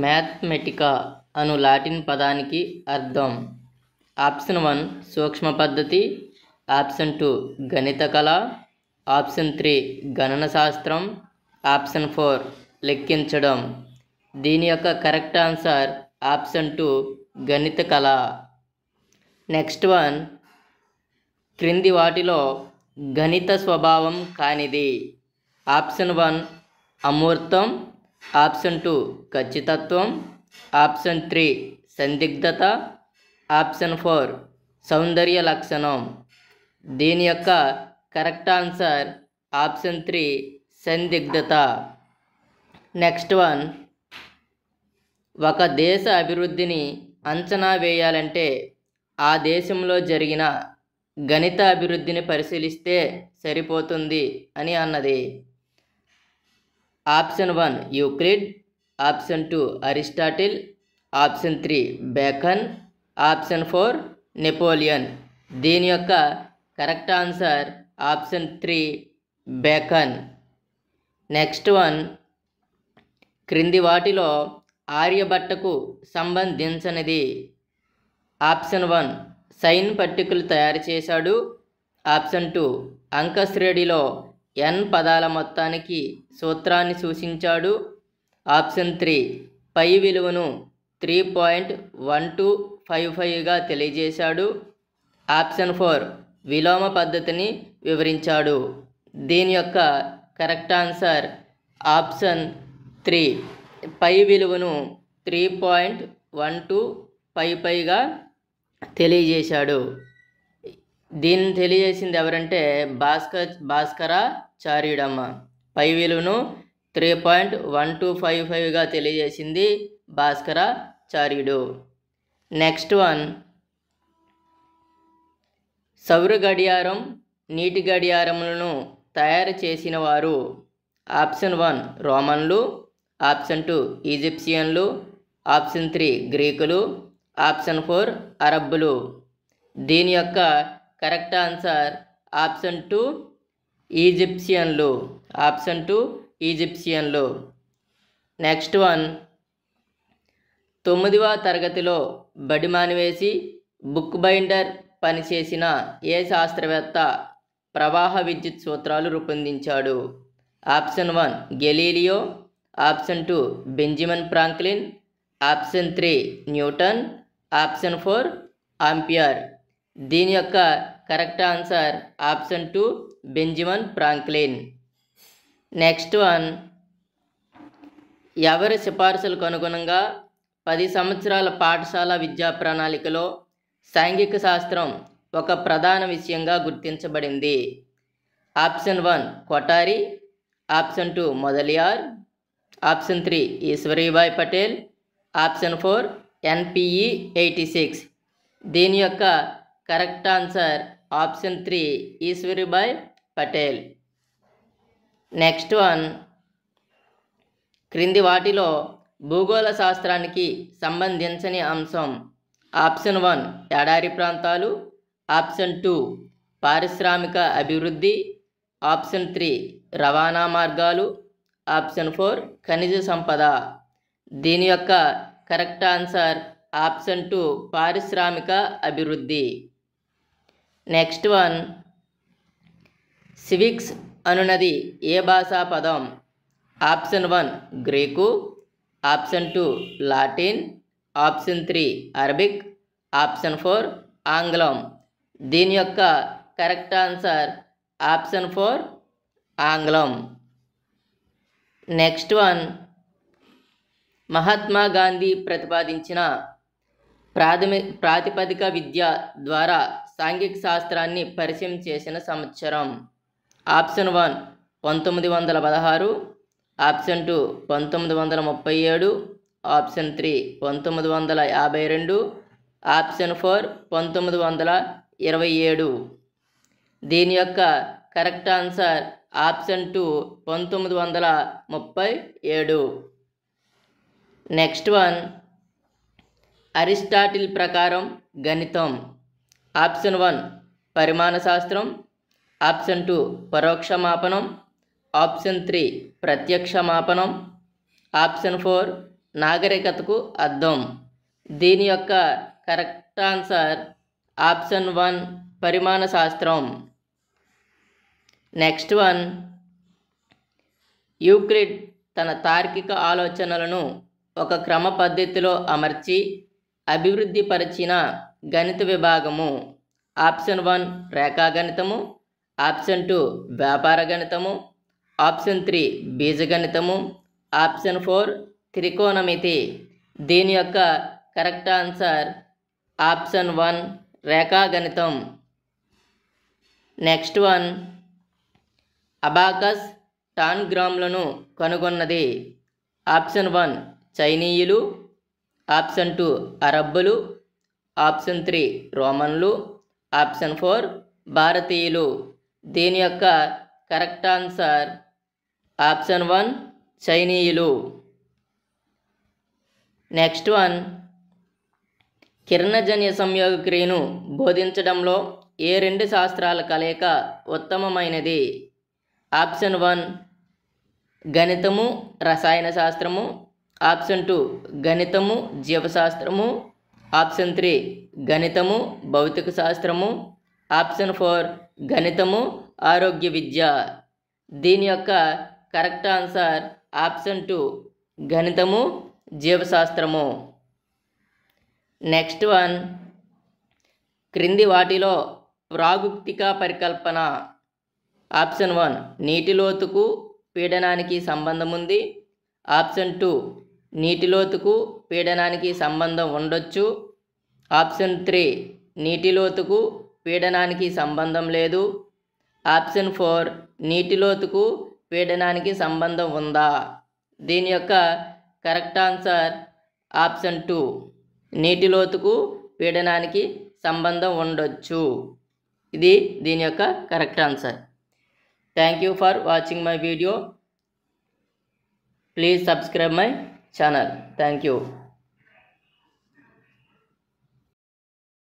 Mathematica అను Latin పదానికి అర్థం. Option 1 సూక్ష్మ పద్ధతి, ఆప్షన్ 2 గణిత కళ, ఆప్షన్ 3 గణన శాస్త్రం, ఆప్షన్ 4 లెక్కించడం. దీని యొక్క కరెక్ట్ ఆన్సర్ ఆప్షన్ 2 గణిత కళ. నెక్స్ట్ వన్, క్రింది వాటిలో గణిత స్వభావం కానిది. ఆప్షన్ 1 అమూర్తం, ఆప్షన్ 2 ఖచ్చితత్వం, ఆప్షన్ 3 సందిగ్ధత, ఆప్షన్ 4 సౌందర్య లక్షణం. దీని యొక్క కరెక్ట్ ఆన్సర్ ఆప్షన్ 3 సందిగ్ధత. నెక్స్ట్ వన్, ఒక దేశ అభివృద్ధిని అంచనా వేయాలంటే ఆ దేశంలో జరిగిన గణిత అభివృద్ధిని పరిశీలిస్తే సరిపోతుంది అని అన్నది. Option 1 Euclid, option 2 Aristotle, option 3 bacon, option 4 Napoleon. దీని యొక్క correct answer option 3 bacon. Next one, క్రింది వాటిలో ఆర్యభట్టకు సంబంధించినది. ఆప్షన్ 1 సైన్ పట్టికలు తయారు చేశాడు, ఆప్షన్ 2 అంకశ్రేణిలో n పదాల మొత్తానికి సూత్రాన్ని సూచించాడు, ఆప్షన్ 3 పై విలువను 3.1255గా తెలియజేశాడు, ఆప్షన్ 4 విలోమ పద్ధతిని వివరించాడు. దీని యొక్క కరెక్ట్ ఆన్సర్ ఆప్షన్ 3 పై విలువను 3.1255గా తెలియజేశాడు. దీన్ని తెలియజేసింది ఎవరంటే భాస్కరాచార్యుడమ్మ. పై విలువను 3.1255గా తెలియజేసింది భాస్కరాచార్యుడు. నెక్స్ట్ వన్, సౌర గడియారం, నీటి గడియారములను తయారు చేసిన వారు. ఆప్షన్ 1 రోమన్లు, ఆప్షన్ 2 ఈజిప్షియన్లు, ఆప్షన్ 3 గ్రీకులు, ఆప్షన్ 4 అరబ్బులు. దీని యొక్క కరెక్ట్ ఆన్సర్ ఆప్షన్ 2 ఈజిప్షియన్లు. ఆప్షన్ 2 ఈజిప్షియన్లు. నెక్స్ట్ వన్, 9వ తరగతిలో బడి మానివేసి బుక్ బైండర్ పనిచేసిన ఏ శాస్త్రవేత్త ప్రవాహ విద్యుత్ సూత్రాలు రూపొందించాడు. Option 1 Galileo, option 2 Benjamin Franklin, option 3 Newton, option 4 Ampere. దీని యొక్క correct answer option 2 Benjamin Franklin. Next one, ఎవరి సిఫార్సులకు అనుగుణంగా 10 సంవత్సరాల పాఠశాల విద్యా ప్రణాళికలో సాంఘిక శాస్త్రం ఒక ప్రధాన విషయంగా గుర్తించబడింది. Option 1 Kothari, option 2 Mudaliar, option 3 Eswaribai Patel, option 4 NPE 86. దీని యొక్క correct answer option 3 Eswaribai Patel. Next one, క్రింది వాటిలో భూగోళ శాస్త్రానికి సంబంధించని అంశం. ఆప్షన్ 1 ఎడారి ప్రాంతాలు, ఆప్షన్ 2 పారిశ్రామిక అభివృద్ధి, ఆప్షన్ 3 రవాణా మార్గాలు, ఆప్షన్ 4 ఖనిజ సంపద. దీని యొక్క కరెక్ట్ ఆన్సర్ ఆప్షన్ 2 పారిశ్రామిక అభివృద్ధి. నెక్స్ట్ వన్, సివిక్స్ అనునది ఏ భాషా పదం. Option 1 Greek, option 2 Latin, option 3 Arabic, option 4 ఆంగ్లం. దీని యొక్క కరెక్ట్ ఆన్సర్ ఆప్షన్ 4 ఆంగ్లం. నెక్స్ట్ వన్, మహాత్మా గాంధీ ప్రతిపాదించిన ప్రాతిపదిక విద్య ద్వారా సాంఘిక శాస్త్రాన్ని పరిచయం చేసిన సంవత్సరం. Option 1 1916, option 2 1937, option 3 1952, option 4 1927. దీని యొక్క correct answer option 2 1937. Next one, Aristotle ప్రకారం గణితం. ఆప్షన్ 1 పరిమాణ శాస్త్రం, ఆప్షన్ 2 పరోక్ష మాపనం, ఆప్షన్ 3 ప్రత్యక్ష మాపనం, ఆప్షన్ 4 నాగరికతకు అద్దం. దీని యొక్క కరెక్ట్ ఆన్సర్ ఆప్షన్ 1 పరిమాణ శాస్త్రం. నెక్స్ట్ వన్, యూక్లిడ్ తన తార్కిక ఆలోచనలను ఒక క్రమ పద్ధతిలో అమర్చి అభివృద్ధి పరిచిన గణిత విభాగము. ఆప్షన్ 1 రేఖాగణితము, ఆప్షన్ 2 వ్యాపార గణితము, ఆప్షన్ 3 బీజగణితము, ఆప్షన్ 4 త్రికోణమితి. దీని యొక్క కరెక్ట్ ఆన్సర్ ఆప్షన్ 1 రేఖాగణితం. నెక్స్ట్ వన్, అబాకస్ టాన్గ్రామ్లను కనుగొన్నది. ఆప్షన్ 1 చైనీయులు, ఆప్షన్ 2 అరబ్బులు, ఆప్షన్ 3 రోమన్లు, ఆప్షన్ 4 భారతీయులు. దీని యొక్క కరెక్ట్ ఆన్సర్ ఆప్షన్ 1 చైనీయులు. నెక్స్ట్ వన్, కిరణజన్య సంయోగ క్రియను బోధించడంలో ఏ రెండు శాస్త్రాల కలయిక ఉత్తమమైనది? ఆప్షన్ 1 గణితము రసాయన శాస్త్రము, ఆప్షన్ 2 గణితము జీవశాస్త్రము, ఆప్షన్ 3 గణితము భౌతిక శాస్త్రము, ఆప్షన్ 4 గణితము ఆరోగ్య విద్య. దీని యొక్క కరెక్ట్ ఆన్సర్ ఆప్షన్ 2 గణితము జీవశాస్త్రము. నెక్స్ట్ వన్, క్రింది వాటిలో ప్రాగుక్తిక పరికల్పన. ఆప్షన్ 1 నీటి లోతుకు పీడనానికి సంబంధం ఉంది, ఆప్షన్ 2 నీటి లోతుకు పీడనానికి సంబంధం ఉండొచ్చు, ఆప్షన్ 3 నీటి లోతుకు పీడనానికి సంబంధం లేదు, ఆప్షన్ 4 నీటి లోతుకు పీడనానికి సంబంధం ఉందా? దీని యొక్క కరెక్ట్ ఆన్సర్ ఆప్షన్ 2 నీటి లోతుకు పీడనానికి సంబంధం ఉండొచ్చు. ఇది దీని యొక్క correct answer. Thank you for watching my video. Please subscribe my channel. Thank you.